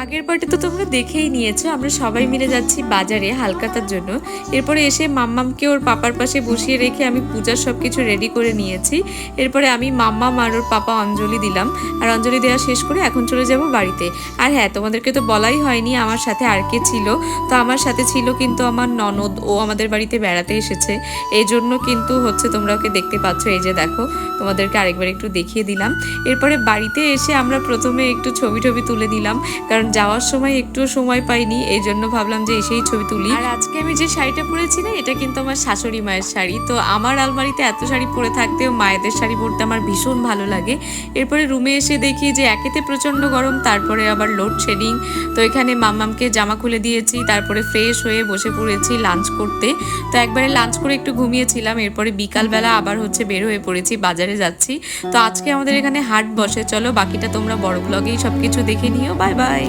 আগের পার্টে তো তোমরা দেখেই নিয়েছো, আমরা সবাই মিলে যাচ্ছি বাজারে হালখাতার জন্য। এরপরে এসে মাম্মামকে ওর পাপার পাশে বসিয়ে রেখে আমি পূজার সব কিছু রেডি করে নিয়েছি। এরপরে আমি মাম্মাম আর ওর পাপা অঞ্জলি দিলাম, আর অঞ্জলি দেওয়া শেষ করে এখন চলে যাব বাড়িতে। আর হ্যাঁ, তোমাদেরকে তো বলাই হয়নি আমার সাথে আর কে ছিল। তো আমার সাথে ছিল কিন্তু আমার ননদ, ও আমাদের বাড়িতে বেড়াতে এসেছে। এই জন্য কিন্তু তোমরা ওকে দেখতে পাচ্ছ, এই যে দেখো, তোমাদেরকে আরেকবার একটু দেখিয়ে দিলাম। এরপরে বাড়িতে এসে আমরা প্রথমে একটু ছবি টবি তুলে নিলাম, কারণ যাওয়ার সময় একটু সময় পাইনি, এই জন্য ভাবলাম যে এসেই ছবি তুলি। আর আজকে আমি যে শাড়িটা পরেছি না, এটা কিন্তু আমার শাশুড়ি মায়ের শাড়ি। তো আমার আলমারিতে এত শাড়ি পরে থাকতেও মায়েদের শাড়ি পরতে আমার ভীষণ ভালো লাগে। এরপরে রুমে এসে দেখি যে একেতে প্রচণ্ড গরম, তারপরে আবার লোডশেডিং। তো এখানে মাম্মামকে জামা খুলে দিয়েছি, তারপরে ফ্রেশ হয়ে বসে পড়েছি লাঞ্চ করতে। তো একবারে লাঞ্চ করে একটু ঘুমিয়েছিলাম, এরপরে বিকালবেলা আবার বের হয়ে পড়েছি, বাজারে যাচ্ছি। তো আজকে আমাদের এখানে হাট বসে, চলো বাকিটা তোমরা বড় ব্লগেই সবকিছু দেখে নিও। Bye bye.